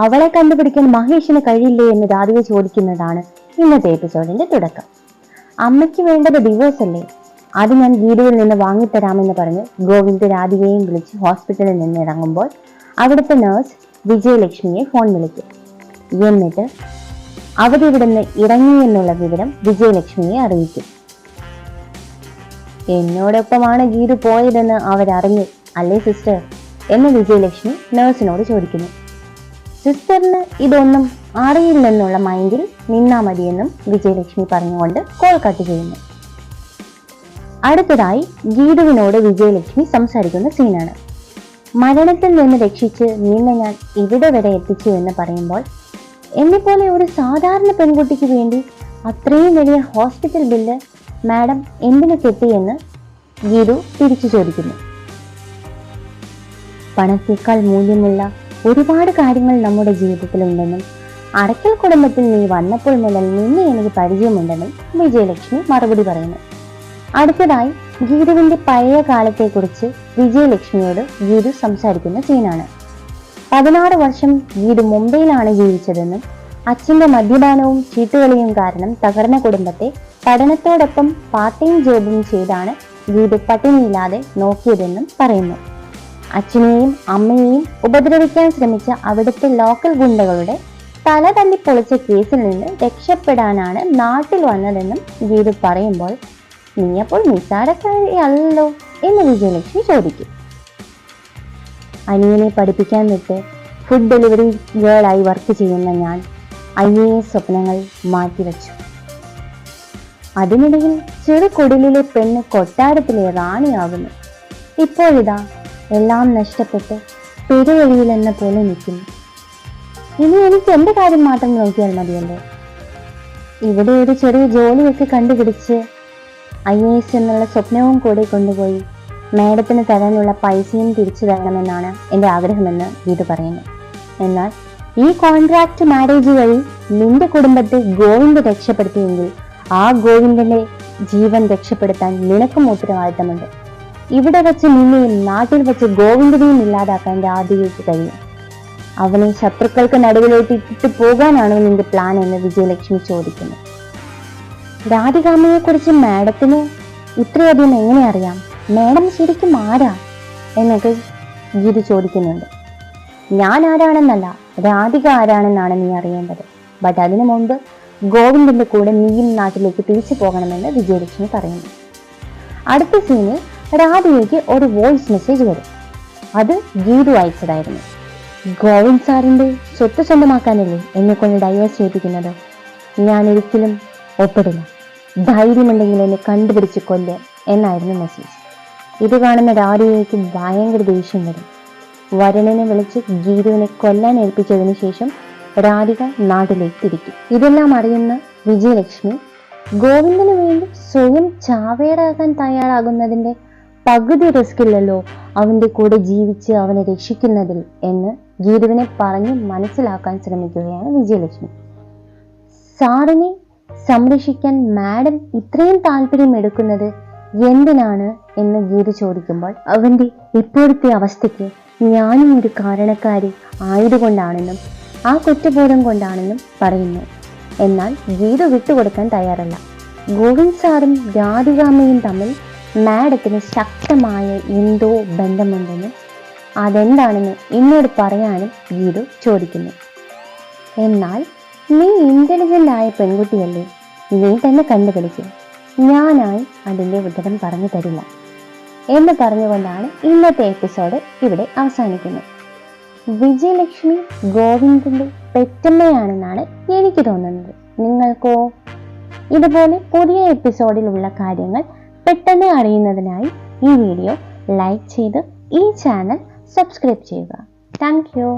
അവളെ കണ്ടുപിടിക്കാൻ മഹേഷിന് കഴിയില്ലേ എന്ന് രാധിക ചോദിക്കുന്നതാണ് ഇന്നത്തെ എപ്പിസോഡിന്റെ തുടക്കം. അമ്മയ്ക്ക് വേണ്ടത് ഡിവോഴ്സ് അല്ലേ, അത് ഞാൻ ഗീതയിൽ നിന്ന് വാങ്ങിത്തരാമെന്ന് പറഞ്ഞ് ഗോവിന്ദ് രാധികയെയും വിളിച്ച് ഹോസ്പിറ്റലിൽ നിന്ന് ഇറങ്ങുമ്പോൾ അവിടുത്തെ നഴ്സ് വിജയലക്ഷ്മിയെ ഫോൺ വിളിക്കും. എന്നിട്ട് അവരിവിടുന്ന് ഇറങ്ങി എന്നുള്ള വിവരം വിജയലക്ഷ്മിയെ അറിയിക്കും. എന്നോടൊപ്പമാണ് ഗീതു പോയതെന്ന് അവരറിഞ്ഞു അല്ലേ സിസ്റ്റർ എന്ന് വിജയലക്ഷ്മി നഴ്സിനോട് ചോദിക്കുന്നു. സിസ്റ്ററിന് ഇതൊന്നും അറിയില്ലെന്നുള്ള മൈൻഡിൽ നിന്നാ മതിയെന്നും വിജയലക്ഷ്മി പറഞ്ഞുകൊണ്ട് കോൾ കട്ട് ചെയ്യുന്നു. അടുത്തതായി ഗീതുവിനോട് വിജയലക്ഷ്മി സംസാരിക്കുന്ന സീനാണ്. മരണത്തിൽ നിന്ന് രക്ഷിച്ച് നിന്നെ ഞാൻ ഇവിടെ വരെ എത്തിച്ചു എന്ന് പറയുമ്പോൾ എന്നെപ്പോലെ ഒരു സാധാരണ പെൺകുട്ടിക്ക് വേണ്ടി അത്രയും വലിയ ഹോസ്പിറ്റൽ ബില്ല് മാഡം എന്തിനു കെട്ടിയെന്ന് ഗീതു തിരിച്ചു ചോദിക്കുന്നു. പണത്തേക്കാൾ മൂല്യമുള്ള ഒരുപാട് കാര്യങ്ങൾ നമ്മുടെ ജീവിതത്തിലുണ്ടെന്നും അടക്കൽ കുടുംബത്തിൽ നീ വന്നപ്പോൾ മുതൽ നിന്നെ എനിക്ക് പരിചയമുണ്ടെന്നും വിജയലക്ഷ്മി മറുപടി പറയുന്നു. അടുത്തതായി ഗീതുവിന്റെ പഴയ കാലത്തെക്കുറിച്ച് വിജയലക്ഷ്മിയോട് ഗീതു സംസാരിക്കുന്ന സീനാണ്. 16 വർഷം ഗീതു മുംബൈയിലാണ് ജീവിച്ചതെന്നും അച്ഛന്റെ മദ്യപാനവും ചീട്ടുകളിയും കാരണം തകർന്ന കുടുംബത്തെ പഠനത്തോടൊപ്പം പാർട്ട് ടൈം ജോബും ചെയ്താണ് ഗീതു പട്ടിണിയില്ലാതെ നോക്കിയതെന്നും പറയുന്നു. അച്ഛനെയും അമ്മയെയും ഉപദ്രവിക്കാൻ ശ്രമിച്ച അവിടുത്തെ ലോക്കൽ ഗുണ്ടകളുടെ തല തല്ലി പൊളിച്ച കേസിൽ നിന്ന് രക്ഷപ്പെടാനാണ് നാട്ടിൽ വന്നതെന്നും ഗീതു പറയുമ്പോൾ നീ അപ്പോൾ നിസ്സാരക്കാരിയല്ലോ എന്ന് വിജയലക്ഷ്മി ചോദിക്കും. അനിയനെ പഠിപ്പിക്കാൻ വിട്ട് ഫുഡ് ഡെലിവറി ഗേളായി വർക്ക് ചെയ്യുന്ന ഞാൻ IAS സ്വപ്നങ്ങൾ മാറ്റിവെച്ചു. അതിനിടയിൽ ചെറു കുടിലിലെ പെണ്ണ് കൊട്ടാരത്തിലെ റാണിയാകുന്നു. ഇപ്പോഴിതാ എല്ലാം നഷ്ടപ്പെട്ട് പെരുവഴിയിലെന്ന പോലെ നിൽക്കുന്നു. ഇനി എനിക്ക് എന്റെ കാര്യം മാത്രം നോക്കിയാൽ മതിയല്ലോ. ഇവിടെ ഒരു ചെറിയ ജോലിയൊക്കെ കണ്ടുപിടിച്ച് IAS എന്നുള്ള സ്വപ്നവും കൂടെ കൊണ്ടുപോയി മാഡത്തിന് തരാനുള്ള പൈസയും തിരിച്ചു തരണമെന്നാണ് എൻ്റെ ആഗ്രഹമെന്ന് ഗീതു പറയുന്നു. എന്നാൽ ഈ കോൺട്രാക്ട് മാരേജ് വഴി നിന്റെ കുടുംബത്തെ ഗോവിന്ദ് രക്ഷപ്പെടുത്തിയെങ്കിൽ ആ ഗോവിന്ദന്റെ ജീവൻ രക്ഷപ്പെടുത്താൻ നിനക്കും ഉത്തരവാദിത്തമുണ്ട്. ഇവിടെ വെച്ച് നിന്നെയും നാട്ടിൽ വെച്ച് ഗോവിന്ദനെയും ഇല്ലാതാക്കാൻ രാധികയ്ക്ക് കഴിയും. അവനെ ശത്രുക്കൾക്ക് നടുവിലോട്ട് ഇട്ടിട്ട് പോകാനാണോ നിന്റെ പ്ലാൻ എന്ന് വിജയലക്ഷ്മി ചോദിക്കുന്നു. രാധികാമ്മയെ കുറിച്ച് മാഡത്തിന് ഇത്രയധികം എങ്ങനെ അറിയാം? മാഡം ശരിക്കും ആരാ എന്നൊക്കെ ഗീതു ചോദിക്കുന്നുണ്ട്. ഞാൻ ആരാണെന്നല്ല, രാധിക ആരാണെന്നാണ് നീ അറിയേണ്ടത്. ബട്ട് അതിനു മുമ്പ് ഗോവിന്ദന്റെ കൂടെ നീയും നാട്ടിലേക്ക് തിരിച്ചു പോകണമെന്ന് വിജയലക്ഷ്മി പറയുന്നു. അടുത്ത സീനിൽ രാധികയ്ക്ക് ഒരു വോയിസ് മെസ്സേജ് വരും. അത് ഗീതു അയച്ചതായിരുന്നു. ഗോവിന്ദ് സാറിന്റെ സ്വത്ത് സ്വന്തമാക്കാനല്ലേ എന്നെ കൊണ്ട് ഡൈവേഴ്സ് ചെയ്യിപ്പിക്കുന്നത്? ഞാൻ ഒരിക്കലും ഒപ്പിടില്ല. ധൈര്യമുണ്ടെങ്കിൽ എന്നെ കണ്ടുപിടിച്ച് കൊല്ല് എന്നായിരുന്നു മെസ്സേജ്. ഇത് കാണുന്ന രാധികയ്ക്ക് ഭയങ്കര ദേഷ്യം വരും. വരനെ വിളിച്ച് ഗീതുവിനെ കൊല്ലാൻ ഏൽപ്പിച്ചതിന് ശേഷം രാധിക നാട്ടിലേക്ക് തിരിക്കും. ഇതെല്ലാം അറിയുന്ന വിജയലക്ഷ്മി ഗോവിന്ദന് വേണ്ടി സ്വയം ചാവേറാകാൻ തയ്യാറാകുന്നതിന്റെ പകുതി റിസ്ക് ഇല്ലല്ലോ അവന്റെ കൂടെ ജീവിച്ച് അവനെ രക്ഷിക്കുന്നതിൽ എന്ന് ഗീതുവിനെ പറഞ്ഞ് മനസ്സിലാക്കാൻ ശ്രമിക്കുകയാണ് വിജയലക്ഷ്മി. സാറിനെ സംരക്ഷിക്കാൻ മാഡം ഇത്രയും താല്പര്യം എടുക്കുന്നത് എന്തിനാണ് എന്ന് ഗീതു ചോദിക്കുമ്പോൾ അവന്റെ ഇപ്പോഴത്തെ അവസ്ഥയ്ക്ക് ഞാനും ഒരു കാരണക്കാരി ആയതുകൊണ്ടാണെന്നും ആ കുറ്റബോധം കൊണ്ടാണെന്നും പറയുന്നു. എന്നാൽ ഗീതു വിട്ടുകൊടുക്കാൻ തയ്യാറല്ല. ഗോവിന്ദ് സാറും രാധികാമ്മയും തമ്മിൽ മാഡത്തിന് ശക്തമായ എന്തോ ബന്ധമുണ്ടെന്നും അതെന്താണെന്ന് എന്നോട് പറയാനും ഗീതു ചോദിക്കുന്നു. എന്നാൽ നീ ഇന്റലിജന്റ് ആയ പെൺകുട്ടിയല്ലേ, നീ തന്നെ കണ്ടുപിടിക്കും, ഞാനായി അതിൻ്റെ ഉത്തരം പറഞ്ഞു തരില്ല എന്ന് പറഞ്ഞുകൊണ്ടാണ് ഇന്നത്തെ എപ്പിസോഡ് ഇവിടെ അവസാനിക്കുന്നത്. വിജയലക്ഷ്മി ഗോവിന്ദന്റെ പെറ്റമ്മയാണെന്നാണ് എനിക്ക് തോന്നുന്നത്. നിങ്ങൾക്കോ? ഇതുപോലെ പുതിയ എപ്പിസോഡിലുള്ള കാര്യങ്ങൾ പെട്ടെന്ന് അറിയുന്നതിനായി ഈ വീഡിയോ ലൈക്ക് ചെയ്ത് ഈ ചാനൽ സബ്സ്ക്രൈബ് ചെയ്യുക. Thank you.